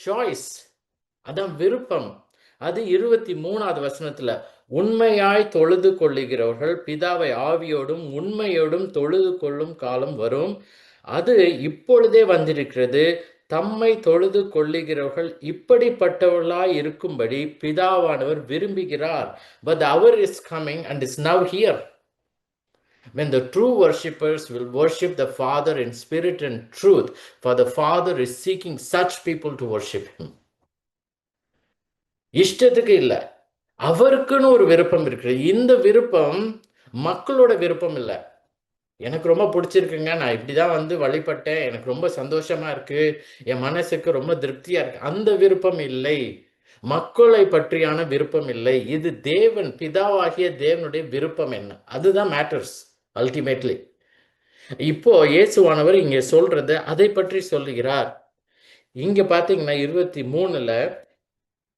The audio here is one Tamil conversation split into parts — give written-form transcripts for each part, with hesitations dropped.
சாய்ஸ், அதான் விருப்பம். அது 23வது வசனத்துல, உண்மையாய் தொழுது கொள்ளுகிறவர்கள் பிதாவை ஆவியோடும் உண்மையோடும் தொழுது கொள்ளும் காலம் வரும், அது இப்பொழுதே வந்திருக்கிறது. தம்மை தொழுது கொள்ளுகிறவர்கள் இப்படிப்பட்டவர்களாய் இருக்கும்படி பிதாவானவர் விரும்புகிறார். But the hour is coming and is now here when the true worshippers will worship the Father in spirit and truth, for the Father is seeking such people to worship him. இஷ்டத்துக்கு இல்லை, அவருக்குன்னு ஒரு விருப்பம் இருக்கு. இந்த விருப்பம் மக்களோட விருப்பம் இல்லை. எனக்கு ரொம்ப பிடிச்சிருக்குங்க, நான் இப்படிதான் வந்து வழிபட்டேன், எனக்கு ரொம்ப சந்தோஷமா இருக்கு, என் மனசுக்கு ரொம்ப திருப்தியா இருக்கு, அந்த விருப்பம் இல்லை. மக்களை பற்றியான விருப்பம் இல்லை. இது தேவன், பிதாவாகிய தேவனுடைய விருப்பம் என்ன, அதுதான் மேட்டர்ஸ் அல்டிமேட்லி. இப்போ இயேசுவானவர் இங்க சொல்றது அதை பற்றி சொல்லுகிறார். இங்க பாத்தீங்கன்னா 23ல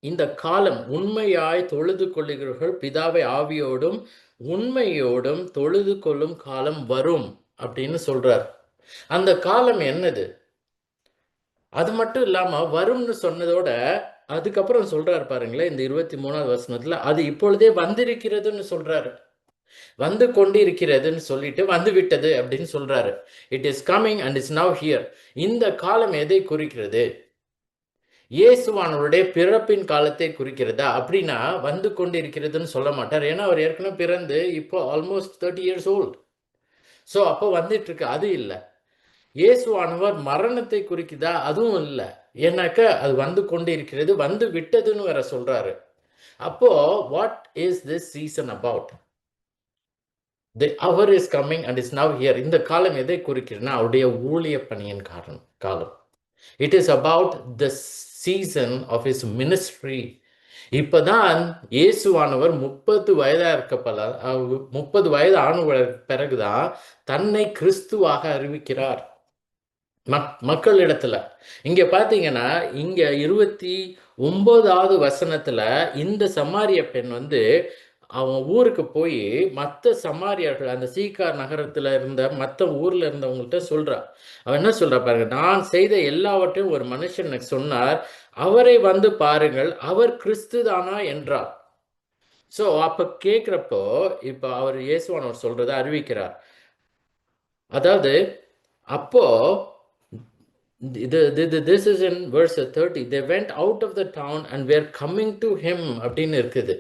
இந்த காலம், உண்மையாய் தொழுது கொள்ளுகிறவர்கள் பிதாவை ஆவியோடும் உண்மையோடும் தொழுது கொள்ளும் காலம் வரும் அப்படின்னு சொல்றார். அந்த காலம் என்னது? அது மட்டும் இல்லாம வரும்னு சொன்னதோட அதுக்கப்புறம் சொல்றாரு பாருங்களேன், இந்த 23வது வசனத்துல, அது இப்பொழுதே வந்திருக்கிறதுன்னு சொல்றாரு. வந்து கொண்டு இருக்கிறதுன்னு சொல்லிட்டு வந்து விட்டது அப்படின்னு சொல்றாரு. It is coming and is now here. இந்த காலம் எதை குறிக்கிறது? இயேசுவானவருடைய பிறப்பின் காலத்தை குறிக்கிறதா? அப்படின்னா வந்து கொண்டு இருக்கிறதுன்னு சொல்ல மாட்டார். ஏன்னா அவர் ஏற்கனவே பிறந்து இப்போ ஆல்மோஸ்ட் 30 years old. ஸோ அப்போ வந்துட்டு இருக்கு, அது இல்லை. இயேசுவானவர் மரணத்தை குறிக்குதா? அதுவும் இல்லை. ஏன்னாக்க அது வந்து கொண்டு இருக்கிறது, வந்து விட்டதுன்னு வேற சொல்றாரு. அப்போ what is this season about? The hour is coming and is now here. இந்த காலம் எதை குறிக்கிறதுனா அவருடைய ஊழிய பணியின் காலம். It is about the season of his ministry. இப்பதான் இயேசுவானவர் 30 வயதா இருக்கப்பல 30 வயது ஆன பிறகுதான் தன்னை கிறிஸ்துவாக அறிவிக்கிறார் மக்களிடத்துல. இங்க பாத்தீங்கன்னா இங்க 29வது வசனத்துல இந்த சமாரிய பெண் வந்து அவன் ஊருக்கு போய் மற்ற சமாரியர்கள், அந்த சீக்கார் நகரத்துல இருந்த மற்ற ஊர்ல இருந்தவங்கள்ட்ட சொல்றா. அவன் என்ன சொல்றா பாருங்க, நான் செய்த எல்லாவற்றையும் ஒரு மனுஷன் எனக்கு சொன்னார், அவரை வந்து பாருங்கள், அவர் கிறிஸ்து தானா என்றார். சோ அப்ப கேட்கிறப்போ இப்ப அவர் இயேசுவானவர் சொல்றதை அறிவிக்கிறார். அதாவது அப்போ this is in verse 30. They went out of the town and were coming to him அப்படின்னு இருக்குது.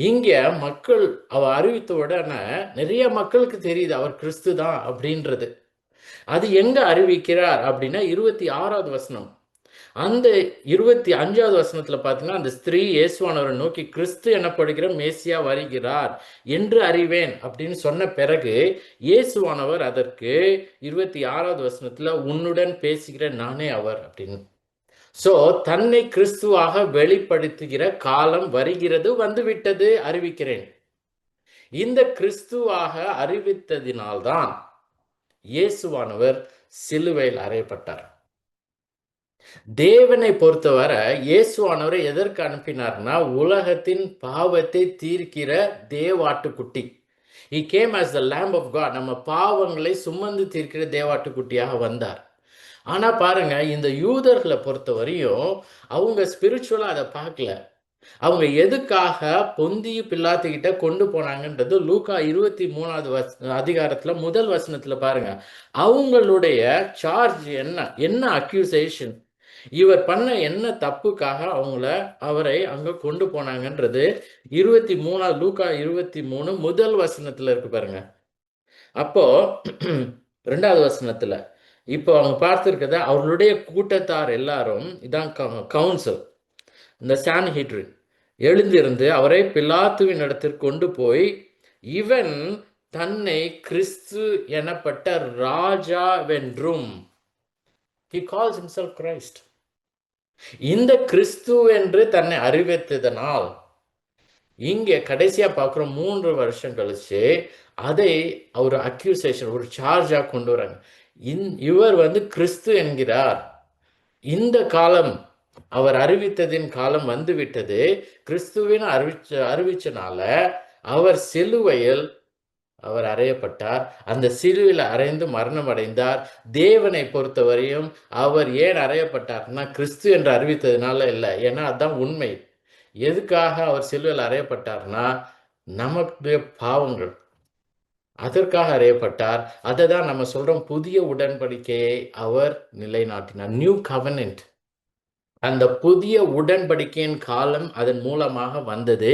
இங்க மக்கள் அவ அறிவித்த உடனே நிறைய மக்களுக்கு தெரியுது அவர் கிறிஸ்து தான் அப்படின்றது. அது எங்க அறிவிக்கிறார் அப்படின்னா 26வது வசனம். அந்த 25வது வசனத்துல பாத்தீங்கன்னா, அந்த ஸ்திரீ இயேசுவானவரை நோக்கி, கிறிஸ்து எனப்படுகிற மேசியா வருகிறார் என்று அறிவேன் அப்படின்னு சொன்ன பிறகு இயேசுவானவர் அதற்கு 26வது வசனத்துல, உன்னுடன் பேசுகிற நானே அவர் அப்படின்னு. சோ தன்னை கிறிஸ்துவாக வெளிப்படுத்துகிற காலம் வருகிறது, வந்துவிட்டது, அறிவிக்கிறேன். இந்த கிறிஸ்துவாக அறிவித்ததினால்தான் இயேசுவானவர் சிலுவையில் அறையப்பட்டார். தேவனை பொறுத்தவரை இயேசுவானவரை எதற்கு அனுப்பினார்னா, உலகத்தின் பாவத்தை தீர்க்கிற தேவாட்டுக்குட்டி. He came as the Lamb of God. நம்ம பாவங்களை சுமந்து தீர்க்கிற தேவாட்டுக்குட்டியாக வந்தார். ஆனா பாருங்க, இந்த யூதர்களை பொறுத்தவரையும் அவங்க ஸ்பிரிச்சுவலா அதை பார்க்கல. அவங்க எதுக்காக பொந்திய பிலாத்துக்கிட்ட கொண்டு போனாங்கன்றது லூக்கா 23வது அதிகாரத்துல முதல் வசனத்துல பாருங்க. அவங்களுடைய சார்ஜ் என்ன அக்யூசேஷன், இவர் பண்ண என்ன தப்புக்காக அவரை அங்க கொண்டு போனாங்கன்றது 23 லூக்கா 23 முதல் வசனத்துல இருக்கு பாருங்க. அப்போ 2வது வசனத்துல இப்போ அவங்க பார்த்திருக்கத, அவர்களுடைய கூட்டத்தார் எல்லாரும், இதான் கவுன்சில், இந்த சான்ஹெட்ரின், எழுந்திருந்து அவரை பிலாத்துவின் இடத்திற்கு கொண்டு போய், இவன் தன்னை கிறிஸ்து எனப்பட்ட ராஜாவென்றும், he calls himself Christ, இந்த கிறிஸ்து என்று தன்னை அறிவித்ததனால், இங்கே கடைசியா பார்க்கிறோம் 3 வருஷம் கழிச்சு அதை ஒரு அக்யூசேஷன், ஒரு சார்ஜா கொண்டு வராங்க. இவர் வந்து கிறிஸ்து என்கிறார். இந்த காலம், அவர் அறிவித்ததின் காலம் வந்து விட்டது. கிறிஸ்துவின் அறிவிச்சனால அவர் சிலுவையில் அவர் அறையப்பட்டார். அந்த சிலுவையில் அறைந்து மரணம் அடைந்தார். தேவனை பொறுத்தவரையும் அவர் ஏன் அறையப்பட்டார்னா, கிறிஸ்து என்று அறிவித்ததுனால இல்லை. ஏன்னா அதுதான் உண்மை. எதுக்காக அவர் சிலுவையில் அறையப்பட்டார்னா, நமக்கு பாவங்கள், அதற்காக அறையப்பட்டார். அதை தான் நம்ம சொல்றோம், புதிய உடன்படிக்கையை அவர் நிலைநாட்டினார். நியூ கவர்னன்ட். அந்த புதிய உடன்படிக்கையின் காலம் அதன் மூலமாக வந்தது.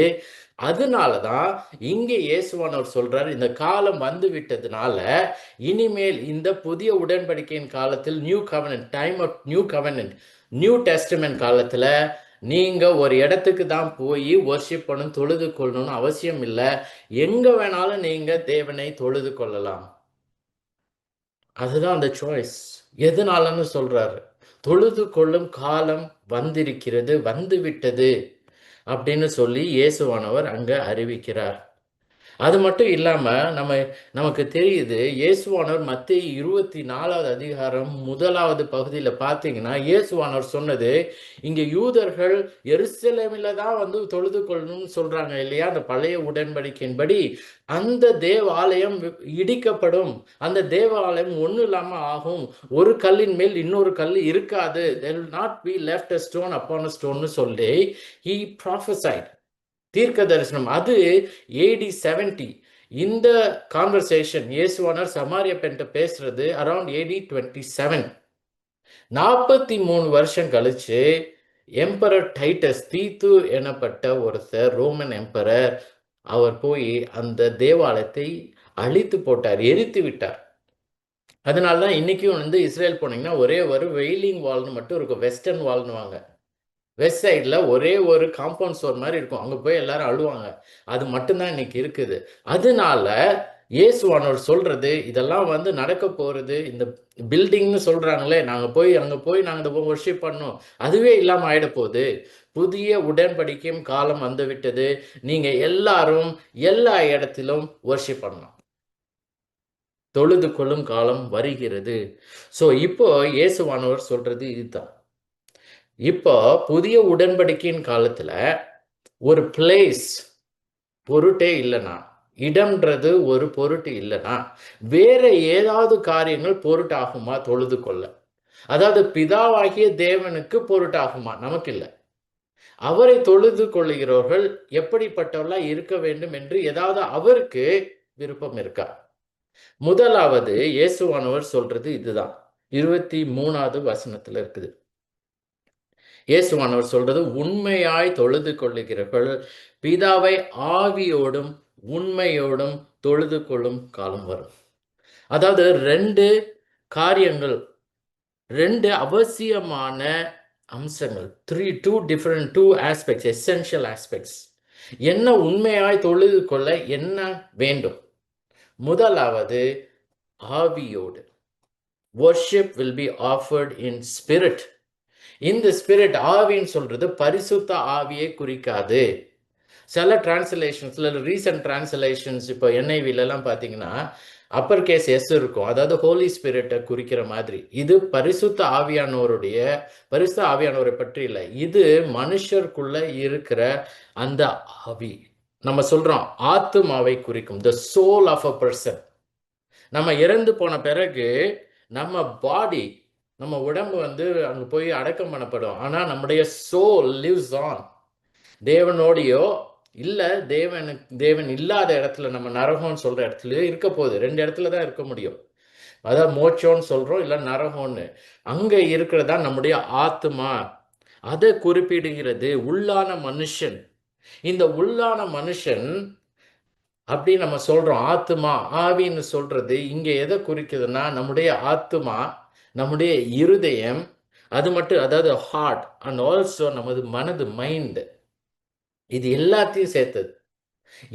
அதனாலதான் இங்கே இயேசுவானவர் சொல்றார், இந்த காலம் வந்து விட்டதுனால இனிமேல் இந்த புதிய உடன்படிக்கையின் காலத்தில், new covenant, time of new covenant, new testament காலத்துல நீங்க ஒரு இடத்துக்கு தான் போய் வர்ஷிப் பண்ணணும், தொழுது கொள்ளணும்னு அவசியம் இல்லை. எங்க வேணாலும் நீங்க தேவனை தொழுது கொள்ளலாம். அதுதான் அந்த சாய்ஸ். எதனாலன்னு சொல்றாரு, தொழுது கொள்ளும் காலம் வந்திருக்கிறது, வந்து விட்டது அப்படின்னு சொல்லி இயேசுவானவர் அங்க அறிவிக்கிறார். அது மட்டும் இல்லாம நமக்கு தெரியுது, இயேசுவானவர் மத்தேயு 24வது அதிகாரம் 1வது பகுதியில பார்த்தீங்கன்னா, இயேசுவானவர் சொன்னது, இங்க யூதர்கள் எருசலேமில தான் வந்து தொழுது கொள்ளணும்னு சொல்றாங்க இல்லையா, அந்த பழைய உடன்படிக்கையின்படி அந்த தேவாலயம் இடிக்கப்படும், அந்த தேவாலயம் ஒன்றும் இல்லாம ஆகும், ஒரு கல்லின் மேல் இன்னொரு கல் இருக்காது, there will not be left a stone upon a stone சொல்லி he prophesied, தீர்க்க தரிசனம். அது AD 70. இந்த கான்வர்சேஷன் இயேசுவானவர் சமாரிய பெண்கிட்ட பேசுறது அரௌண்ட் AD 27. 43 வருஷம் கழிச்சு எம்பரர் டைட்டஸ், தீத்து எனப்பட்ட ஒருத்தர், ரோமன் எம்பரர், அவர் போய் அந்த தேவாலயத்தை அழித்து போட்டார், எரித்து விட்டார். அதனாலதான் இன்னைக்கும் வந்து இஸ்ரேல் போனீங்கன்னா ஒரே ஒரு வெயிலிங் வால்னு மட்டும் இருக்கும், வெஸ்டர்ன் வால்னு வாங்க. வெஸ்ட் சைடில் ஒரே ஒரு காம்பவுண்ட் ஸ்டோர் மாதிரி இருக்கும், அங்கே போய் எல்லாரும் அழுவாங்க. அது மட்டும்தான் இன்னைக்கு இருக்குது. அதனால இயேசுவானவர் சொல்றது, இதெல்லாம் வந்து நடக்க போறது, இந்த பில்டிங்னு சொல்றாங்களே, நாங்கள் போய் அங்கே போய் நாங்கள் வர்ஷிப் பண்ணோம், அதுவே இல்லாமல் ஆயிட போகுது. புதிய உடன்படிக்கையும் காலம் வந்து விட்டது, நீங்க எல்லாரும் எல்லா இடத்திலும் வர்ஷிப் பண்ணலாம், தொழுது கொள்ளும் காலம் வருகிறது. ஸோ இப்போ இயேசுவானவர் சொல்றது இதுதான். இப்போ புதிய உடன்படிக்கையின் காலத்துல ஒரு பிளேஸ் பொருட்டே இல்லைனா, இடம்ன்றது ஒரு பொருட்டு இல்லைனா, வேற ஏதாவது காரியங்கள் பொருட்டாகுமா தொழுது கொள்ள? அதாவது பிதாவாகிய தேவனுக்கு பொருட்டாகுமா? நமக்கு இல்லை. அவரை தொழுது கொள்ளுகிறவர்கள் எப்படிப்பட்டவர்களா இருக்க வேண்டும் என்று ஏதாவது அவருக்கு விருப்பம் இருக்கா? முதலாவது இயேசுவானவர் சொல்றது இதுதான், 23வது வசனத்துல இருக்குது. இயேசுவானவர் சொல்றது, உண்மையாய் தொழுது கொள்ளுகிறவர்கள் பிதாவை ஆவியோடும் உண்மையோடும் தொழுது கொள்ளும் காலம் வரும். அதாவது 2 காரியங்கள், 2 அவசியமான அம்சங்கள், 2 aspects, essential aspects. என்ன உண்மையாய் தொழுது கொள்ள என்ன வேண்டும்? முதலாவது ஆவியோடு. worship will be offered in spirit. இந்த ஸ்பிரிட், ஆவின்னு சொல்றது பரிசுத்த ஆவியை குறிக்காது. சில டிரான்ஸ்லேஷன்ஸ்ல, ரீசன்ட் டிரான்ஸ்லேஷன்ஸ் இப்போ NIV-லாம் பார்த்தீங்கன்னா அப்பர் கேஸ் எஸ் இருக்கும், அதாவது ஹோலி ஸ்பிரிட்டை குறிக்கிற மாதிரி. இது பரிசுத்த ஆவியானவரை பற்றி இல்லை, இது மனுஷருக்குள்ள இருக்கிற அந்த ஆவி. நம்ம சொல்றோம் ஆத்துமாவை குறிக்கும், the soul of a person. நம்ம இறந்து போன பிறகு நம்ம பாடி, நம்ம உடம்பு வந்து அங்கே போய் அடக்கம் பண்ணப்படும், ஆனால் நம்முடைய சோல் லிவ்ஸ் ஆன். தேவனோடையோ இல்லை தேவன் இல்லாத இடத்துல, நம்ம நரகம்னு சொல்கிற இடத்துலையோ இருக்க போகுது. 2 இடத்துல தான் இருக்க முடியும், அதாவது மோட்சம்னு சொல்கிறோம், இல்லை நரகம்னு. அங்கே இருக்கிறதா நம்முடைய ஆத்மா, அதை குறிப்பிடுகிறது உள்ளான மனுஷன். இந்த உள்ளான மனுஷன் அப்படி நம்ம சொல்கிறோம், ஆத்மா ஆவின்னு சொல்கிறது இங்கே எதை குறிக்குதுன்னா, நம்முடைய ஆத்மா, நம்முடைய இருதயம், அது மட்டும், அதாவது ஹார்ட் அண்ட் ஆல்சோ நமது மனது, மைண்ட், இது எல்லாத்தையும் சேர்த்தது.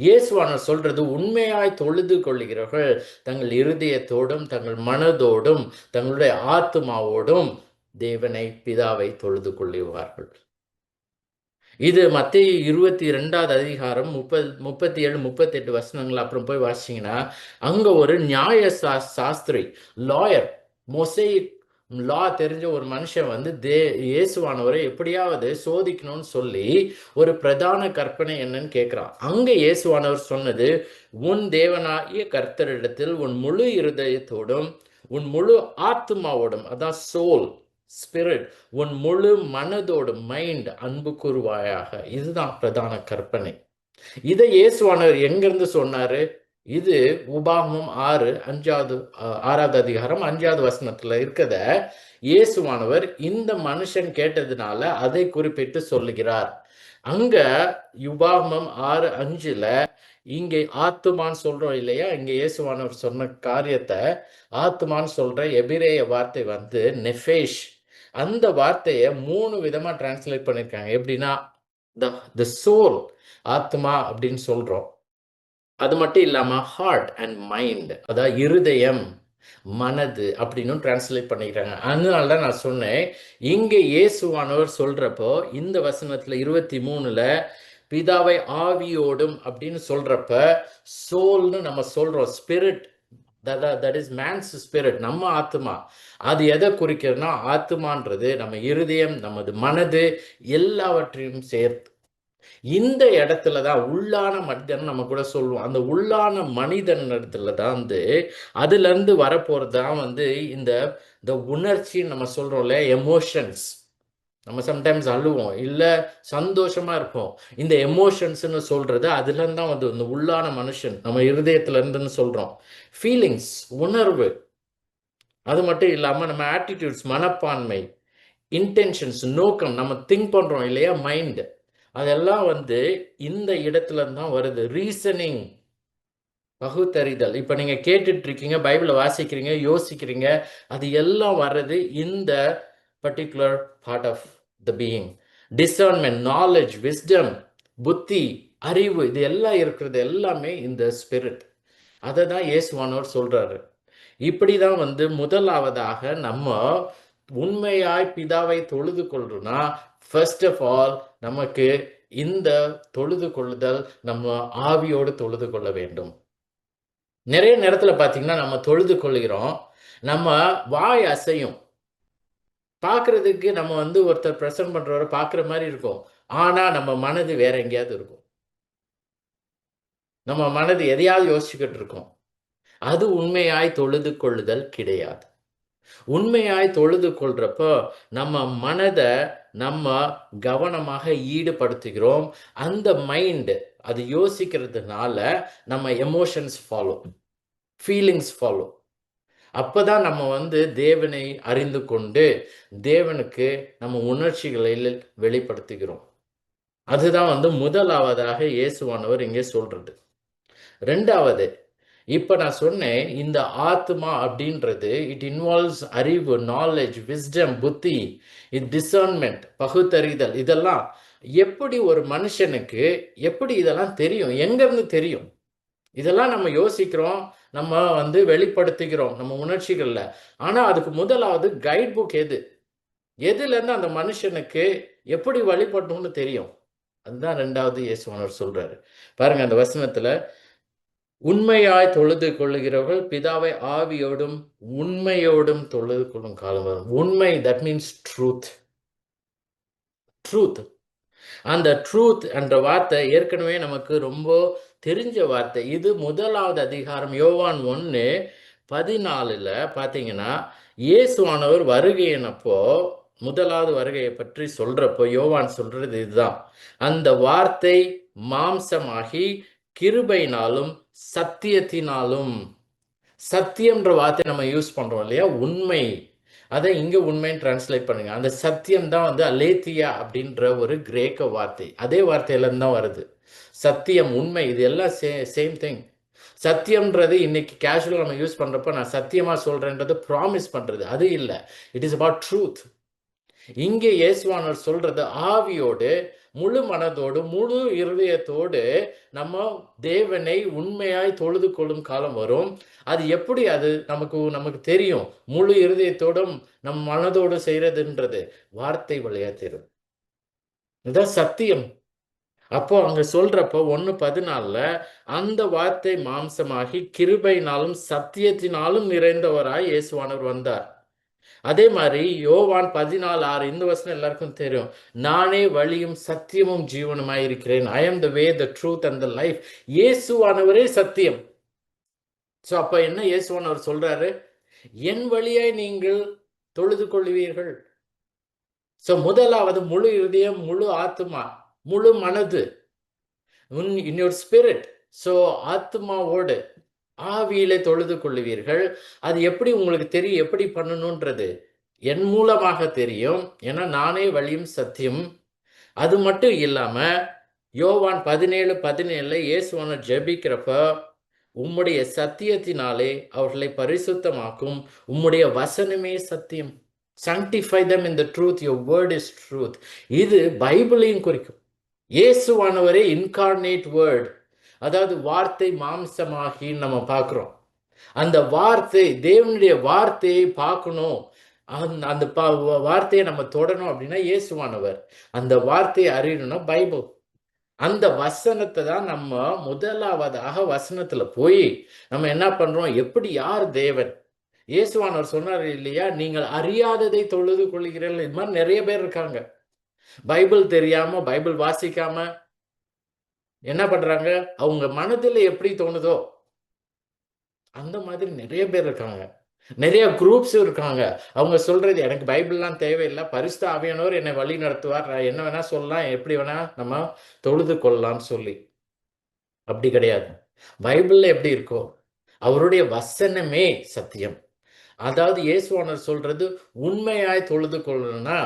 இயேசுவானவர் சொல்றது, உண்மையாய் தொழுது கொள்ளுகிறவர்கள் தங்கள் இருதயத்தோடும் தங்கள் மனதோடும் தங்களுடைய ஆத்மாவோடும் தேவனை பிதாவை தொழுது கொள்ளுவார்கள். இது மத்தேயு 22வது அதிகாரம் 37 38 வசனங்கள் அப்புறம் போய் வாசிச்சீங்கன்னா, அங்க ஒரு நியாய சாஸ்திரி, லாயர், மோசேயிக் லா தெரிஞ்ச ஒரு மனுஷன் வந்து இயேசுவானவரை எப்படியாவது சோதிக்கணும்னு சொல்லி ஒரு பிரதான கற்பனை என்னன்னு கேட்கிறான். அங்க இயேசுவானவர் சொன்னது, உன் தேவனாகிய கர்த்தரிடத்தில் உன் முழு இருதயத்தோடும் உன் முழு ஆத்மாவோடும், அதான் சோல் ஸ்பிரிட், உன் முழு மனதோடும் மைண்ட் அன்பு கூறுவாயாக. இதுதான் பிரதான கற்பனை. இதை இயேசுவானவர் எங்கிருந்து சொன்னாரு? இது உபாகமம் 6வது அதிகாரம் 5வது வசனத்துல இருக்கத இயேசுவானவர் இந்த மனுஷன் கேட்டதுனால அதை குறிப்பிட்டு சொல்லுகிறார். அங்க உபாகமம் 6:5ல இங்கே ஆத்துமான்னு சொல்றோம் இல்லையா, இங்க இயேசுவானவர் சொன்ன காரியத்தை ஆத்துமான்னு சொல்ற எபிரேய வார்த்தை வந்து நெஃபேஷ். அந்த வார்த்தையை 3 விதமா டிரான்ஸ்லேட் பண்ணிருக்காங்க. எப்படின்னா, த சோல், ஆத்மா அப்படின்னு சொல்றோம். அது மட்டும் இல்லாம ஹார்ட் அண்ட் மைண்ட், அதாவது இருதயம், மனது அப்படின்னு டிரான்ஸ்லேட் பண்ணிக்கிறாங்க. அதனால தான் நான் சொன்னேன், இங்க இயேசுவானவர் சொல்றப்போ இந்த வசனத்துல 23ல பிதாவை ஆவியோடும் அப்படின்னு சொல்றப்ப சோல்னு நம்ம சொல்றோம். Spirit, that is man's spirit, நம்ம ஆத்மா. அது எதை குறிக்கிறதுனா, ஆத்மான்றது நம்ம இருதயம், நமது மனது எல்லாவற்றையும் சேர்த்து. இந்த இடத்துல தான் உள்ளான மனிதன் நம்ம கூட சொல்லுவோம். அந்த உள்ளான மனிதன் இடத்துல தான் வந்து அதுல இருந்து வரப்போறது தான் வந்து இந்த உணர்ச்சி நம்ம சொல்றோம்ல, எமோஷன்ஸ். நம்ம சம்டைம்ஸ் அழுவோம், இல்ல சந்தோஷமா இருப்போம். இந்த எமோஷன்ஸ்னு சொல்றது அதுல இருந்து தான் வந்து இந்த உள்ளான மனுஷன் நம்ம இருதயத்துல இருந்துன்னு சொல்றோம். ஃபீலிங்ஸ், உணர்வு. அது மட்டும் இல்லாம நம்ம ஆட்டிடியூட்ஸ், மனப்பான்மை, இன்டென்ஷன்ஸ், நோக்கம், நம்ம திங்க் பண்றோம் இல்லையா, மைண்ட். அதெல்லாம் வந்து இந்த இடத்துல தான் வருது. ரீசனிங், பகுத்தறிதல். இப்ப நீங்க கேட்டுட்டு இருக்கீங்க, பைபிளை வாசிக்கிறீங்க, யோசிக்கிறீங்க, அது எல்லாம் வர்றது இந்த particular part of the being. Discernment, knowledge, wisdom, புத்தி, அறிவு, இது எல்லாம் இருக்கிறது எல்லாமே இந்த ஸ்பிரிட். அதை தான் இயேசுவானவர் சொல்றாரு. இப்படிதான் வந்து முதலாவதாக நம்ம உண்மையாய் பிதாவை தொழுது கொள்றோம்னா, ஃபர்ஸ்ட் ஆஃப் ஆல் நமக்கு இந்த தொழுது கொள்ளுதல் நம்ம ஆவியோடு தொழுது கொள்ள வேண்டும். நிறைய நேரத்துல பாத்தீங்கன்னா நம்ம தொழுது கொள்கிறோம், நம்ம வாய் அசையும். பார்க்கறதுக்கு நம்ம வந்து ஒருத்தர் பிரசன்ட் பண்றவரை பார்க்குற மாதிரி இருக்கும். ஆனா நம்ம மனது வேற எங்கேயாவது இருக்கும். நம்ம மனது எதையாவது யோசிச்சுக்கிட்டு இருக்கோம். அது உண்மையாய் தொழுது கொள்ளுதல் கிடையாது. உண்மையாய் தொழுது கொள்றப்போ நம்ம மனதை நம்ம கவனமாக ஈடுபடுத்துகிறோம். அந்த மைண்ட் அது யோசிக்கிறதுனால நம்ம எமோஷன்ஸ் ஃபாலோ, ஃபீலிங்ஸ் ஃபாலோ. அப்பதான் நம்ம வந்து தேவனை அறிந்து கொண்டு தேவனுக்கு நம்ம உணர்ச்சிகளை வெளிப்படுத்துகிறோம். அதுதான் வந்து முதலாவதாக இயேசுவானவர் இங்கே சொல்றது. ரெண்டாவது, இப்ப நான் சொன்னேன், இந்த ஆத்மா அப்படின்றது இட் இன்வால்வ்ஸ் அறிவு, நாலேஜ், விஸ்டம், புத்தி, டிசர்ன்மெண்ட், பகுத்தறிதல். இதெல்லாம் எப்படி ஒரு மனுஷனுக்கு எப்படி இதெல்லாம் தெரியும்? எங்க இருந்து தெரியும்? இதெல்லாம் நம்ம யோசிக்கிறோம், நம்ம வந்து வெளிப்படுத்துகிறோம் நம்ம உணர்ச்சிகள்ல. ஆனா அதுக்கு முதலாவது கைட் புக் எது? எதுல இருந்து அந்த மனுஷனுக்கு எப்படி வழிபடணும்னு தெரியும்? அதுதான் ரெண்டாவது இயேசுவானவர் சொல்றாரு. பாருங்க அந்த வசனத்துல, உண்மையாய் தொழுது கொள்ளுகிறவர்கள் பிதாவை ஆவியோடும் உண்மையோடும் தொழுது கொள்ளும் காலம் வரும். உண்மை, தட் மீன்ஸ் ட்ரூத். ட்ரூத், அந்த ட்ரூத் என்ற வார்த்தை ஏற்கனவே நமக்கு ரொம்ப தெரிஞ்ச வார்த்தை. இது முதலாவது அதிகாரம் யோவான் 1:14 பார்த்தீங்கன்னா, இயேசுவானவர் வருகையினப்போ முதலாவது வருகையை பற்றி சொல்றப்போ யோவான் சொல்றது இதுதான், அந்த வார்த்தை மாம்சமாகி கிருபையினாலும் சத்தியத்தினாலும். சத்தியம்ன்ற வார்த்தை நம்ம யூஸ் பண்றோம் இல்லையா, உண்மை. அதை இங்க உண்மைன்னு டிரான்ஸ்லேட் பண்ணுங்க. அந்த சத்தியம் தான் வந்து அலேத்தியா அப்படின்ற ஒரு கிரேக்க வார்த்தை. அதே வார்த்தையில இருந்து தான் வருது. சத்தியம், உண்மை, இது எல்லாம் சேம் திங். சத்தியம்ன்றது இன்னைக்கு கேஷுவலா நம்ம யூஸ் பண்றப்ப நான் சத்தியமா சொல்றேன்றது ப்ராமிஸ் பண்றது, அது இல்லை. It is about truth. இங்கே இயேசுவானவர் சொல்றது ஆவியோடு, முழு மனதோடு, முழு இருதயத்தோடு நம்ம தேவனை உண்மையாய் தொழுது கொள்ளும் காலம் வரும். அது எப்படி? அது நமக்கு தெரியும். முழு இருதயத்தோடும் நம் மனதோடு செய்யறதுன்றது வார்த்தை வழியா தெரியும். இதுதான் சத்தியம். அப்போ அங்க சொல்றப்போ 1:14 அந்த வார்த்தை மாம்சமாகி கிருபையினாலும் சத்தியத்தினாலும் நிறைந்தவராய் இயேசுவானவர் வந்தார். அதே மாதிரி யோவான் 14:6 இந்த வசனம் எல்லாருக்கும் தெரியும். நானே வழியும் சத்தியமும் ஜீவனுமாய் இருக்கிறேன். ஐ am the way, the truth and the life. இயேசுவானவரே சத்தியம். ஸோ அப்ப என்ன இயேசுவானவர் சொல்றாரு? என் வழியாய் நீங்கள் தொழுது கொள்வீர்கள். ஸோ முதலாவது முழு இருதயம், முழு ஆத்மா, முழு மனது, இன் யுவர் ஸ்பிரிட். ஸோ ஆத்மாவோடு ஆவியிலே தொழுது கொள்ளுவீர்கள். அது எப்படி உங்களுக்கு தெரியும் எப்படி பண்ணணுன்றது? என் மூலமாக தெரியும். ஏன்னா நானே வழியும் சத்தியம். அது மட்டும் இல்லாம யோவான் 17:17 இயேசுவானவர் ஜெபிக்கிறப்ப, உம்முடைய சத்தியத்தினாலே அவர்களை பரிசுத்தமாக்கும், உம்முடைய வசனமே சத்தியம். sanctify them in the truth, your word is truth. இது பைபிளையும் குறிக்கும். இயேசுவானவரே இன்கார்னேட் வேர்ட், அதாவது வார்த்தை மாம்சமாகி நம்ம பார்க்கிறோம். அந்த வார்த்தை, தேவனுடைய வார்த்தையை பார்க்கணும், அந்த வார்த்தையை நம்ம தொடணும் அப்படின்னா இயேசுவானவர். அந்த வார்த்தையை அறியணும்னா பைபிள். அந்த வசனத்தை தான் நம்ம முதலாவதாக வசனத்துல போய் நம்ம என்ன பண்றோம்? எப்படி, யார் தேவன்? இயேசுவானவர் சொன்னார் இல்லையா, நீங்கள் அறியாததை தொழுது கொள்கிறீர்கள். இது மாதிரி நிறைய பேர் இருக்காங்க, பைபிள் தெரியாம, பைபிள் வாசிக்காம என்ன பண்றாங்க? அவங்க மனதில் எப்படி தோணுதோ அந்த மாதிரி நிறைய பேர் இருக்காங்க. நிறைய குரூப்ஸ் இருக்காங்க. அவங்க சொல்றது, எனக்கு பைபிள்லாம் தேவையில்லை, பரிசுத்த ஆவியானவர் என்னை வழி நடத்துவார், நான் என்ன வேணா சொல்லலாம், எப்படி வேணா நம்ம தொழுது கொள்ளலாம்னு சொல்லி. அப்படி கிடையாது. பைபிள்ல எப்படி இருக்கோ அவருடைய வசனமே சத்தியம். அதாவது இயேசுவானவர் சொல்றது, உண்மையாய் தொழுது கொள்ளணும்னா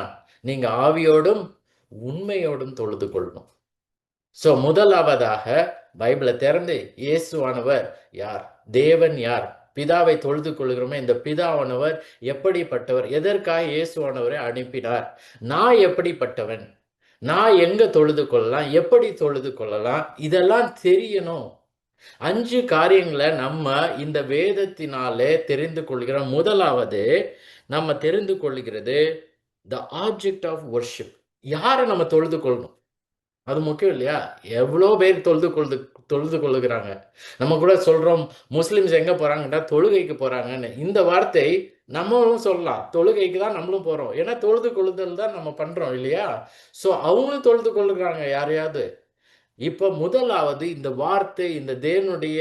நீங்க ஆவியோடும் உண்மையோடும் தொழுது கொள்ளணும். ஸோ முதலாவதாக பைபிளை திறந்து இயேசுவானவர் யார், தேவன் யார், பிதாவை தொழுது கொள்கிறோமே, இந்த பிதாவானவர் எப்படிப்பட்டவர், எதற்காக இயேசுவானவரை அனுப்பினார், நான் எப்படிப்பட்டவன், நான் எங்க தொழுது கொள்ளலாம், எப்படி தொழுது கொள்ளலாம், இதெல்லாம் தெரியணும். 5 காரியங்களை நம்ம இந்த வேதத்தினாலே தெரிந்து கொள்கிறோம். முதலாவது நம்ம தெரிந்து கொள்கிறது த ஆப்ஜெக்ட் ஆஃப் வர்ஷிப். யாரை நம்ம தொழுது கொள்ளணும், அது முக்கியம் இல்லையா? எவ்வளோ பேர் தொழுது கொள்ளுகிறாங்க. நம்ம கூட சொல்றோம், முஸ்லிம்ஸ் எங்க போறாங்கன்னா தொழுகைக்கு போறாங்கன்னு. இந்த வார்த்தை நம்மளும் சொல்லலாம், தொழுகைக்கு தான் நம்மளும் போறோம். ஏன்னா தொழுது கொள்ளுதல் தான் நம்ம பண்றோம் இல்லையா? ஸோ அவங்களும் தொழுது கொள்ளுகிறாங்க யாரையாவது. இப்ப முதலாவது இந்த வார்த்தை, இந்த தேவனுடைய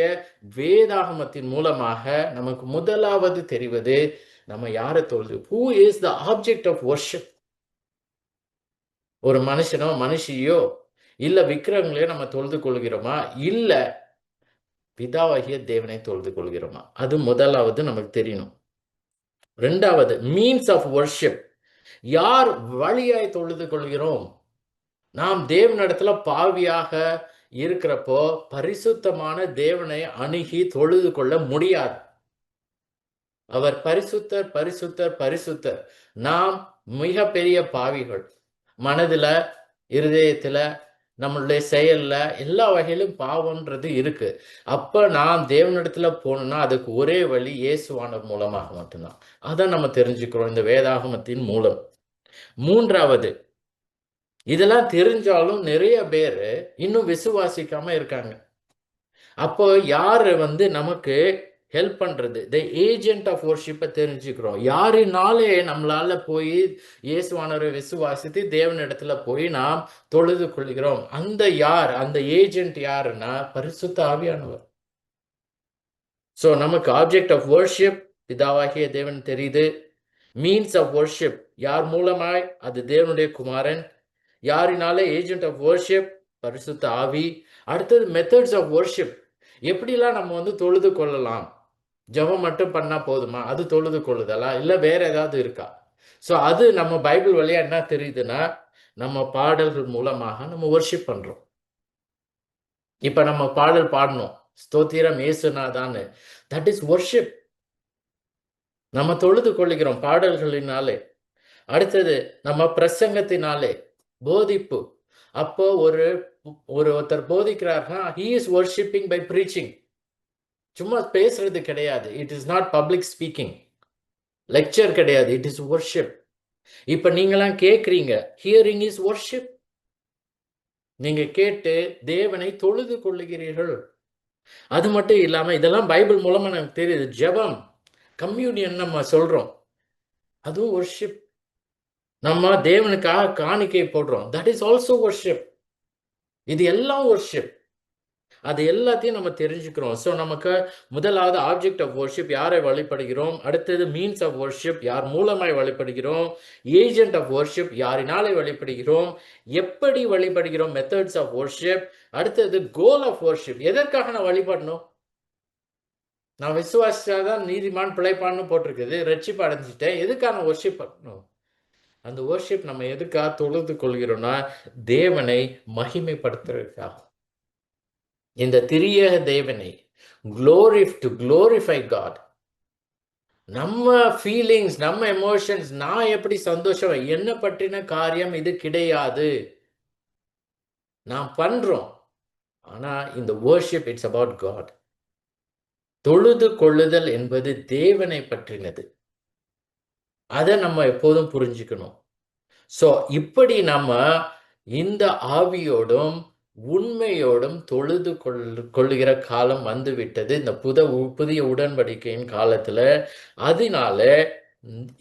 வேதாகமத்தின் மூலமாக நமக்கு முதலாவது தெரிவது, நம்ம யாரை தொழுது, who is the object of worship. ஒரு மனுஷனோ மனுஷியோ இல்ல விக்கிரகங்களையோ நம்ம தொழுது கொள்கிறோமா, இல்ல பிதாவாகிய தேவனை தொழுது கொள்கிறோமா? அது முதலாவது நமக்கு தெரியணும். ரெண்டாவது மீன்ஸ் ஆஃப் வர்ஷிப். யார் வழியாய் தொழுது கொள்கிறோம்? நாம் தேவனிடத்துல பாவியாக இருக்கிறப்போ பரிசுத்தமான தேவனை அணுகி தொழுது கொள்ள முடியாது. அவர் பரிசுத்தர், பரிசுத்தர், பரிசுத்தர். நாம் மிக பெரிய பாவிகள். மனதுல, இருதயத்துல, நம்மளுடைய செயல்ல எல்லா வகையிலும் பாவம்ன்றது இருக்கு. அப்ப நாம் தேவனிடத்துல போகணும்னா அதுக்கு ஒரே வழி இயேசுவானவர் மூலமாக மட்டும்தான். அதை நம்ம தெரிஞ்சுக்கிறோம் இந்த வேதாகமத்தின் மூலம். மூன்றாவது, இதெல்லாம் தெரிஞ்சாலும் நிறைய பேர் இன்னும் விசுவாசிக்காம இருக்காங்க. அப்போ யாரு நமக்கு ஹெல்ப் பண்றது? த ஏஜென்ட் ஆஃப் வர்ஷிப்பை தெரிஞ்சுக்கிறோம். யாருனாலே நம்மளால போய் இயேசுவானவரை விசுவாசித்து தேவனிடத்துல போய் நாம் தொழுது கொள்கிறோம். அந்த யார், அந்த ஏஜென்ட் யாருன்னா பரிசுத்த ஆவியானவர். ஸோ நமக்கு ஆப்ஜெக்ட் ஆஃப் வர்ஷிப் பிதாவாகிய தேவன் தெரியுது. மீன்ஸ் ஆஃப் வர்ஷிப் யார் மூலமாய், அது தேவனுடைய குமாரன். யாரினால? ஏஜென்ட் ஆஃப் வர்ஷிப் பரிசுத்த ஆவி. அடுத்தது மெத்தட்ஸ் ஆஃப் வர்ஷிப். எப்படிலாம் நம்ம தொழுது கொள்ளலாம்? ஜெபம் மட்டும் பண்ணா போதுமா? அது தொழுது கொள்ளுதலா? இல்ல வேற ஏதாவது இருக்கா? ஸோ அது நம்ம பைபிள் வழியா என்ன தெரியுதுன்னா, நம்ம பாடல்கள் மூலமாக நம்ம வர்ஷிப் பண்றோம். இப்ப நம்ம பாடல் பாடணும், ஸ்தோத்திரம் இயேசுநாதான்னு. That is worship. நம்ம தொழுது கொள்ளுகிறோம் பாடல்களினாலே. அடுத்தது நம்ம பிரசங்கத்தினாலே, போதிப்பு. அப்போ ஒருத்தர் போதிக்கிறார்னா he is worshiping by preaching. சும்மா பேசுறது கிடையாது. It is not public speaking, lecture கிடையாது. It is worship. இப்ப நீங்களாம் கேட்குறீங்க, ஹியரிங் இஸ் வர்ஷிப். நீங்க கேட்டு தேவனை தொழுது கொள்ளுகிறீர்கள். அது மட்டும் இல்லாம இதெல்லாம் பைபிள் மூலமா நமக்கு தெரியுது. ஜெபம், கம்யூனியன் நம்ம சொல்றோம். அதுவும் வர்ஷிப். நம்ம தேவனுக்காக காணிக்கை போடுறோம். That is also worship. இது எல்லாம் வர்ஷிப். அது எல்லாத்தையும் நம்ம தெரிஞ்சுக்கிறோம். ஸோ நமக்கு முதலாவது ஆப்ஜெக்ட் ஆஃப் வர்ஷிப், யாரை வழிபடுகிறோம். அடுத்தது மீன்ஸ் ஆஃப் வர்ஷிப், யார் மூலமாய் வழிபடுகிறோம். ஏஜென்ட் ஆஃப் வர்ஷிப், யாரினாலே வழிபடுகிறோம். எப்படி வழிபடுகிறோம், மெத்தட்ஸ் ஆஃப் வர்ஷிப். அடுத்தது கோல் ஆஃப் வர்ஷிப், எதற்காக நான் வழிபடணும். நான் விசுவாசிச்சாதான் நீதிமான் பிழைப்பான்னு போட்டிருக்குது. ரட்சிப்பு அடைஞ்சிட்டேன், எதுக்கான வர்ஷிப் பண்ணணும். அந்த வர்ஷிப் நம்ம எதுக்காக தொழுது கொள்கிறோம்னா, தேவனை மகிமைப்படுத்துறதுக்காக. இந்த திரியேக தேவனை டு glorify God. நம்ம ஃபீலிங்ஸ், நம்ம எமோஷன்ஸ், நான் எப்படி சந்தோஷம், என்ன பற்றின காரியம் இது கிடையாது. நாம் பண்றோம். ஆனா இந்த வர்ஷிப் இட்ஸ் அபவுட் காட். தொழுது கொள்ளுதல் என்பது தேவனை பற்றினது. அதை நம்ம எப்போதும் புரிஞ்சுக்கணும். ஸோ இப்படி நம்ம இந்த ஆவியோடும் உண்மையோடும் தொழுது கொள்ளுகிற காலம் வந்துவிட்டது, இந்த புதிய உடன்படிக்கையின் காலத்துல.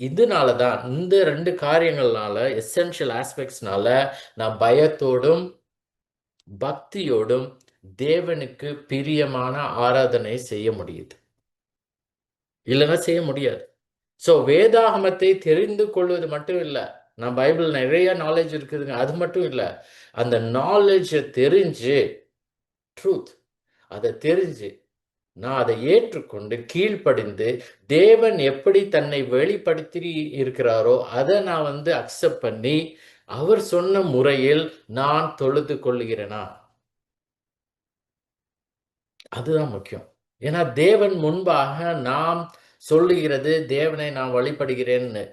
இதனால தான் இந்த 2 காரியங்கள்னால, எசென்ஷியல் ஆஸ்பெக்ட்ஸ்னால நான் பயத்தோடும் பக்தியோடும் தேவனுக்கு பிரியமான ஆராதனை செய்ய முடியுது. இல்லைன்னா செய்ய முடியாது. ஸோ வேதாகமத்தை தெரிந்து கொள்வது மட்டும் இல்லை. நான் பைபிள் நிறைய நாலேஜ் இருக்குதுங்க, அது மட்டும் இல்லை. அந்த நாலேஜை தெரிஞ்சு, ட்ரூத் அதை தெரிஞ்சு நான் அதை ஏற்றுக்கொண்டு கீழ்ப்படிந்து, தேவன் எப்படி தன்னை வெளிப்படுத்தி இருக்கிறாரோ அதை நான் அக்செப்ட் பண்ணி, அவர் சொன்ன முறையில் நான் தொழுது கொள்ளுகிறேனா, அதுதான் முக்கியம். ஏன்னா தேவன் முன்பாக நாம் சொல்லுகிறது, தேவனை நான் வழிபடுகிறேன்னு,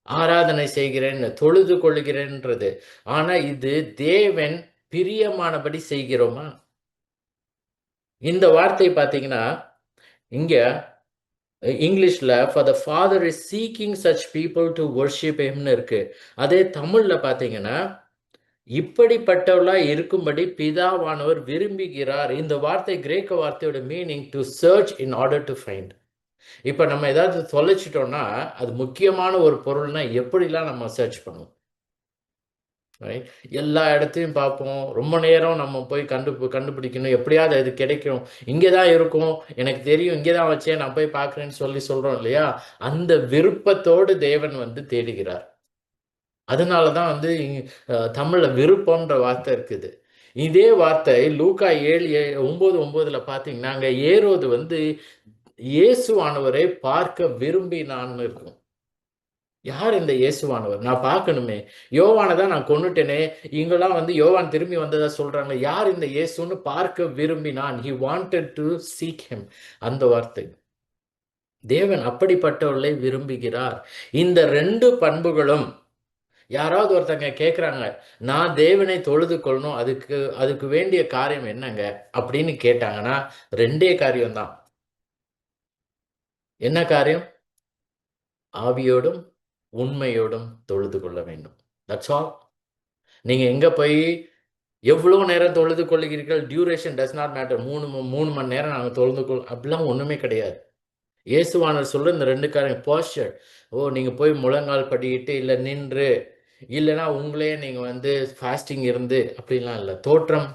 ஆராதனை செய்கிறேன்னு, தொழுது கொள்ளுகிறேன்றது. ஆனா இது தேவன் பிரியமானபடி செய்கிறோமா? இந்த வார்த்தை பார்த்தீங்கன்னா, இங்க இங்கிலீஷ்ல for the father is seeking such people to worship himனு இருக்கு. அதே தமிழ்ல பார்த்தீங்கன்னா, இப்படிப்பட்டவளா இருக்கும்படி பிதாவானவர் விரும்புகிறார். இந்த வார்த்தை கிரேக்க வார்த்தையோட meaning to search in order to find. இப்ப நம்ம ஏதாவது தொலைச்சிட்டோம்னா, அது முக்கியமான ஒரு பொருள்னா எப்படிலாம் நம்ம சர்ச் பண்ணுவோம். எல்லா இடத்தையும் பார்ப்போம். ரொம்ப நேரம் நம்ம போய் கண்டுபிடிக்கணும். எப்படியாவது அது கிடைக்கும், இங்கே தான் இருக்கும், எனக்கு தெரியும், இங்கே தான் வச்சேன், நான் போய் பார்க்குறேன்னு சொல்கிறோம் இல்லையா? அந்த விருப்பத்தோடு தேவன் தேடுகிறார். அதனால தான் தமிழில் விருப்பம்ன்ற வார்த்தை இருக்குது. இதே வார்த்தை லூக்கா 7:9 பார்த்தீங்கன்னா, அங்கே ஏரோது இயேசுவானவரை பார்க்க விரும்பினான்னு இருக்கும். யார் இந்த இயேசுவானவர்? நான் பார்க்கணுமே. யோவானை தான் நான் கொன்னுட்டேனே. இங்கெல்லாம் யோவான் திரும்பி வந்ததா சொல்றாங்க. யார் இந்த இயேசுன்னு பார்க்க விரும்பினான். He wanted to seek him. அந்த வார்த்தை. தேவன் அப்படிப்பட்டவர்களை விரும்புகிறார். இந்த 2 பண்புகளும் யாராவது ஒருத்தங்க கேட்குறாங்க, நான் தேவனை தொழுது கொள்ளணும், அதுக்கு வேண்டிய காரியம் என்னங்க அப்படின்னு கேட்டாங்கன்னா, 2 காரியம்தான். என்ன காரியம்? ஆவியோடும் உண்மையோடும் தொழுது கொள்ள வேண்டும். That's all. நீங்க எங்க போய் எவ்வளவு நேரம் தொழுது கொள்ளுகிறீர்கள், டியூரேஷன் டஸ் நாட் மேட்டர். 3 மணி நேரம் நாங்கள் தொழுது அப்படிலாம் ஒண்ணுமே கிடையாது. இயேசுவானவர் சொல்ற இந்த 2 காரியம், போஸ்டர். நீங்க போய் முழங்கால் படிக்கிட்டு, இல்லை நின்று, இல்லைன்னா உங்களே நீங்க ஃபாஸ்டிங் இருந்து அப்படிலாம் இல்லை. தோற்றம்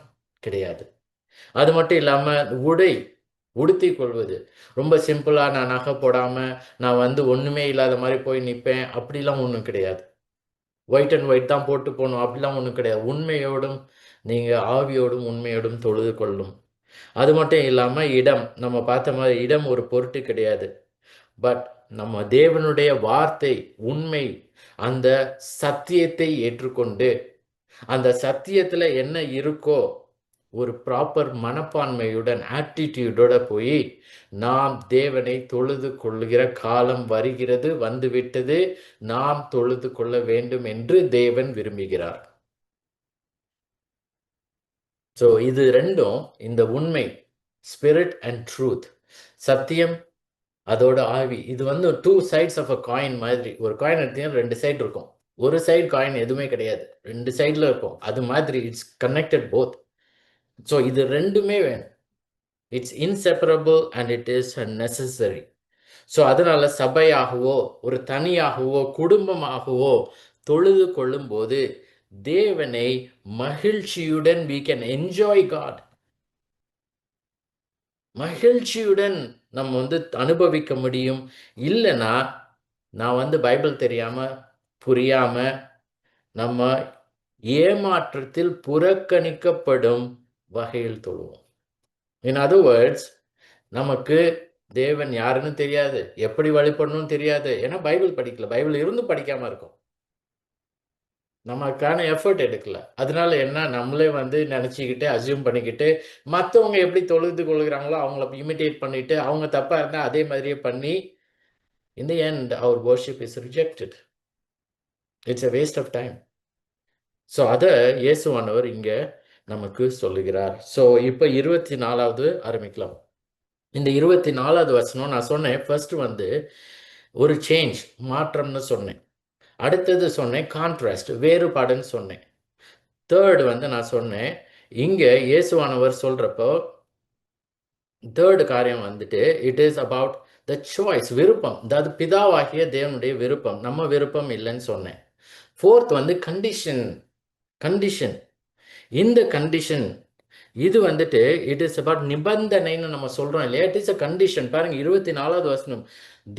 கிடையாது. அது மட்டும் இல்லாம உடை உடுத்தி கொள்வது ரொம்ப சிம்பிளா, நான் நகை போடாம நான் ஒண்ணுமே இல்லாத மாதிரி போய் நிற்பேன், அப்படிலாம் ஒன்றும் கிடையாது. ஒயிட் அண்ட் ஒயிட் தான் போட்டு போகணும், அப்படிலாம் ஒன்றும் கிடையாது. உண்மையோடும் நீங்க ஆவியோடும் உண்மையோடும் தொழுது கொள்ளும். அது மட்டும் இல்லாம இடம், நம்ம பார்த்த மாதிரி இடம் ஒரு பொருட்டு கிடையாது. பட் நம்ம தேவனுடைய வார்த்தை உண்மை, அந்த சத்தியத்தை ஏற்றுக்கொண்டு, அந்த சத்தியத்துல என்ன இருக்கோ ஒரு ப்ராப்பர் மனப்பான்மையுடன், ஆட்டிடியூடோட போய் நாம் தேவனை தொழுது கொள்ளுகிற காலம் வருகிறது, வந்துவிட்டது. நாம் தொழுது கொள்ள வேண்டும் என்று தேவன் விரும்புகிறார். ஸோ இது 2ம், இந்த உண்மை, ஸ்பிரிட் அண்ட் ட்ரூத், சத்தியம் அதோட ஆவி, இது 2 சைட்ஸ் ஆஃப் அ காயின் மாதிரி. ஒரு காயின் எடுத்தீங்கன்னா 2 சைடு இருக்கும். ஒரு சைடு காயின் எதுவுமே கிடையாது, 2 சைடில் இருக்கும். அது மாதிரி இட்ஸ் கனெக்டட் போத். ஸோ இது 2மே வேணும். It's inseparable and it is necessary. So அதனால சபையாகவோ ஒரு தனியாகவோ குடும்பமாகவோ தொழுது கொள்ளும்போது தேவனை மகிழ்ச்சியுடன் we can enjoy God. மகிழ்ச்சியுடன் நம்ம அனுபவிக்க முடியும். இல்லைன்னா நான் பைபிள் தெரியாம புரியாம நம்ம ஏமாற்றத்தில் புறக்கணிக்கப்படும் வகையில் தொழுவோம். இன் அதர் வேர்ட்ஸ், நமக்கு தேவன் யாருன்னு தெரியாது, எப்படி வழிபடணும்னு தெரியாது. ஏன்னா பைபிள் படிக்கல, பைபிள் இருந்து படிக்காம இருக்கும். நமக்கான எஃபர்ட் எடுக்கல. அதனால என்ன, நம்மளே நினைச்சுக்கிட்டு அசியூம் பண்ணிக்கிட்டு மற்றவங்க எப்படி தொழுது கொள்கிறாங்களோ அவங்கள இமிட்டேட் பண்ணிட்டு அவங்க தப்பா இருந்தா அதே மாதிரியே பண்ணி in the end our worship is rejected. It's a waste of time. So அதை இயேசுவானவர் இங்க நமக்கு சொல்லுகிறார். ஸோ இப்போ 24வது ஆரம்பிக்கலாம். இந்த 24வது வசனம் நான் சொன்னேன். ஃபர்ஸ்ட் ஒரு சேஞ்ச், மாற்றம்னு சொன்னேன். அடுத்தது சொன்னேன் கான்ட்ராஸ்ட், வேறுபாடுன்னு சொன்னேன். தேர்ட் நான் சொன்னேன், இங்க இயேசுவானவர் சொல்றப்போ தேர்ட் காரியம் it is about the choice, விருப்பம். அதாவது பிதாவாகிய தேவனுடைய விருப்பம், நம்ம விருப்பம் இல்லைன்னு சொன்னேன். Fourth condition. கண்டிஷன், இந்த கண்டிஷன் இது இட் இஸ் அபவுட் நிபந்தனைன்னு நம்ம சொல்றோம் இல்லையா? It is a condition. பாருங்க 24வது வசனம்,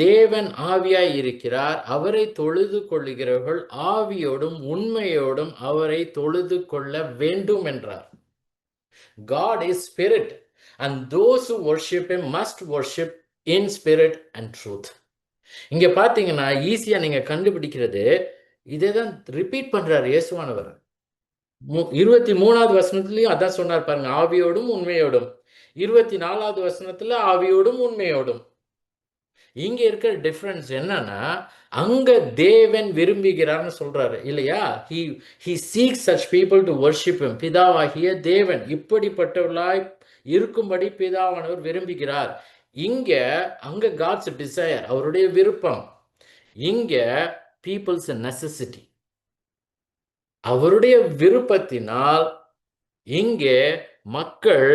தேவன் ஆவியாய் இருக்கிறார், அவரை தொழுது கொள்ளுகிறவர்கள் ஆவியோடும் உண்மையோடும் அவரை தொழுது கொள்ள வேண்டும் என்றார். God is spirit and those who worship him must worship in spirit and truth. இங்க பாத்தீங்கன்னா ஈஸியா நீங்க கண்டுபிடிக்கிறது இதேதான் ரிப்பீட் பண்றாரு இயேசுவானவர். 23வது வசனத்திலையும் அதான் சொன்னார் பாருங்க, ஆவியோடும் உண்மையோடும். 24வது வசனத்துல ஆவியோடும் உண்மையோடும். இங்க இருக்கிற டிஃபரன்ஸ் என்னன்னா, அங்க தேவன் விரும்புகிறார்னு சொல்றாரு இல்லையா? he seeks such people to worship him. பிதாவாகிய தேவன் இப்படிப்பட்டவர்களாய் இருக்கும்படி பிதாவானவர் விரும்புகிறார். இங்க அங்க God's desire, அவருடைய விருப்பம். இங்க people's necessity, அவருடைய விருப்பத்தினால் இங்கே மக்கள்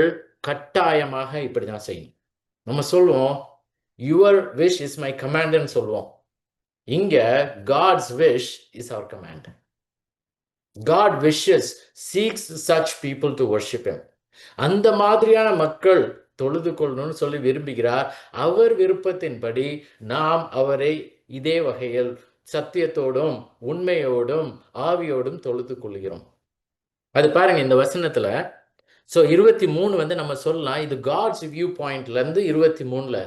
கட்டாயமாக இப்படிதான் செய்யணும். நம்ம சொல்லுவோம் your wish is my command ன்னு சொல்லுவோம். இங்க God's wish is our command. God wishes, seeks such people to worship him. அந்த மாதிரியான மக்கள் தொழுது கொள்ளணும்னு சொல்லி விரும்புகிறார். அவர் விருப்பத்தின்படி நாம் அவரை இதே வகையில் சத்தியத்தோடும் உண்மையோடும் ஆவியோடும் தொழுது கொள்கிறோம். அது பாருங்க இந்த வசனத்துல. ஸோ 23 நம்ம சொல்லலாம் இது காட்ஸ் வியூ பாயிண்ட்ல இருந்து, 23ல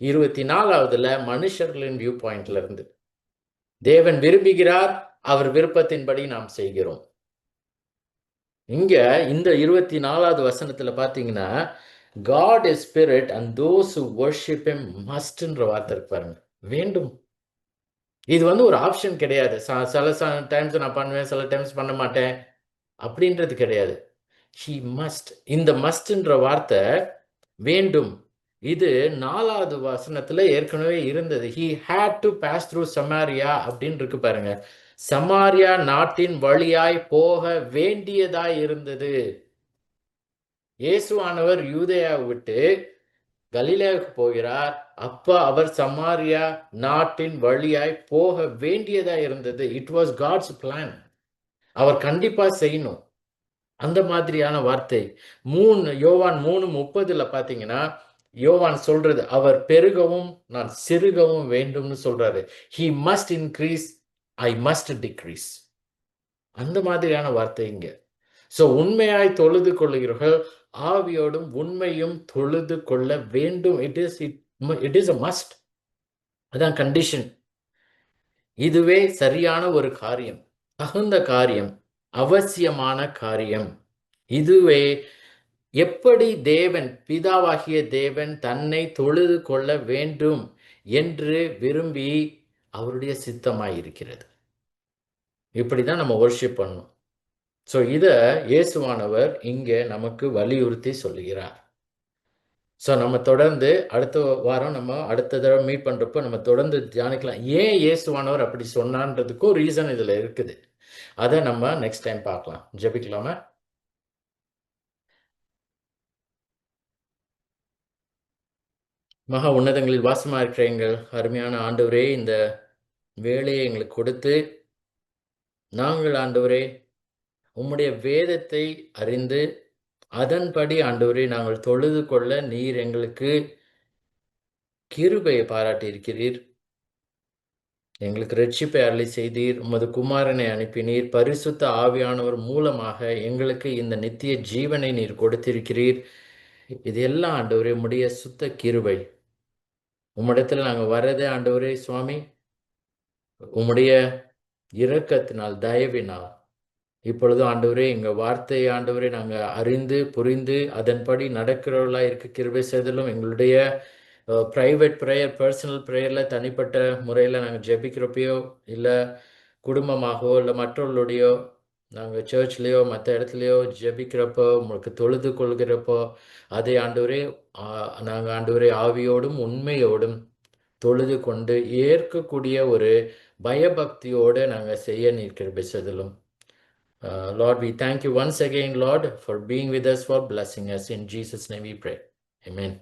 24வதுல மனுஷர்களின் வியூ பாயிண்ட்ல இருந்து. தேவன் விரும்புகிறார், அவர் விருப்பத்தின்படி நாம் செய்கிறோம். இங்க இந்த 24வது வசனத்துல பாத்தீங்கன்னா God is spirit and those who worship him mustன்ற வார்த்தை இருக்கு பாருங்க, வேண்டும். இது ஒரு ஆப்ஷன் கிடையாது. சில டைம்ஸ் நான் பண்ணுவேன், சில டைம்ஸ் பண்ண மாட்டேன் அப்படின்றது கிடையாது. he must. இந்த mustன்ற வார்த்தை வேண்டும். இது 4வது வசனத்துல ஏற்கனவே இருந்தது. he had to pass through Samaria அப்படின்னு இருக்கு பாருங்க. சமாரியா நாட்டின் வழியாய் போக வேண்டியதாய் இருந்தது. இயேசுவானவர் யூதேயா விட்டு கலிலேயாவுக்கு போகிறார். அப்ப அவர் சமாரியா நாட்டின் வழியாய் போக வேண்டியதா இருந்தது. It was God's plan. அவர் கண்டிப்பா செய்யணும். அந்த மாதிரியான வார்த்தை. யோவான் 3:30 பாத்தீங்கன்னா யோவான் சொல்றது, அவர் பெருகவும் நான் சிறுகவும் வேண்டும்னு சொல்றாரு. he must increase, I must decrease. அந்த மாதிரியான வார்த்தை இங்க. சோ உண்மையாய் தொழுது கொள்ளுகிறவர்கள் ஆவியோடும் உண்மையும் தொழுது கொள்ள வேண்டும். It is a must. அதான் கண்டிஷன். இதுவே சரியான ஒரு காரியம், தகுந்த காரியம், அவசியமான காரியம். இதுவே எப்படி தேவன், பிதாவாகிய தேவன் தன்னை தொழுது கொள்ள வேண்டும் என்று விரும்பி அவருடைய சித்தமாயிருக்கிறது. இப்படிதான் நம்ம வொர்ஷிப் பண்ணணும். ஸோ இதை இயேசுவானவர் இங்கே நமக்கு வலியுறுத்தி சொல்லுகிறார். ஸோ நம்ம தொடர்ந்து அடுத்த வாரம் நம்ம அடுத்த தடவை மீட் பண்ணுறப்போ நம்ம தொடர்ந்து தியானிக்கலாம். ஏன் இயேசுவானவர் அப்படி சொன்னான்றதுக்கும் ரீசன் இதில் இருக்குது. அதை நம்ம நெக்ஸ்ட் டைம் பார்க்கலாம். ஜெபிக்கலாமா? மகா உன்னதங்களில் வாசமா இருக்கிற எங்கள் அருமையான ஆண்டவரே, இந்த வேலையை எங்களுக்கு கொடுத்து நாங்கள் ஆண்டவரே உம்முடைய வேதத்தை அறிந்து அதன்படி ஆண்டவரே நாங்கள் தொழுது கொள்ள நீர் எங்களுக்கு கிருபையை பாராட்டியிருக்கிறீர். எங்களுக்கு இரட்சிப்பை அருளி செய்தீர். உமது குமாரனை அனுப்பினீர். பரிசுத்த ஆவியானவர் மூலமாக எங்களுக்கு இந்த நித்திய ஜீவனை நீர் கொடுத்திருக்கிறீர். இது எல்லாம் ஆண்டவரே உம்முடைய சுத்த கிருபை. உம்மிடத்தில் நாங்கள் வர்றதே ஆண்டவரே சுவாமி உம்முடைய இரக்கத்தினால், தயவினால். இப்பொழுது ஆண்டவரே எங்க வார்த்தையை ஆண்டவரே நாங்கள் அறிந்து புரிந்து அதன்படி நடக்கிறவர்களா இருக்க கிருபை செய்தலும், எங்களுடைய ப்ரைவேட் ப்ரேயர், பர்சனல் ப்ரேயரில் தனிப்பட்ட முறையில் நாங்கள் ஜெபிக்கிறப்பையோ இல்லை குடும்பமாகவோ இல்லை மற்றவர்களுடையோ நாங்கள் சர்ச்லேயோ மற்ற இடத்துலையோ ஜெபிக்கிறப்போ உங்களுக்கு தொழுது கொள்கிறப்போ அதை ஆண்டவரே நாங்கள் ஆண்டவரே ஆவியோடும் உண்மையோடும் தொழுது கொண்டு ஏற்கக்கூடிய ஒரு பயபக்தியோடு நாங்கள் செய்ய நீர் கிருபை செய்தலும். Lord, we thank you once again, Lord, for being with us, for blessing us. In Jesus' name we pray. Amen.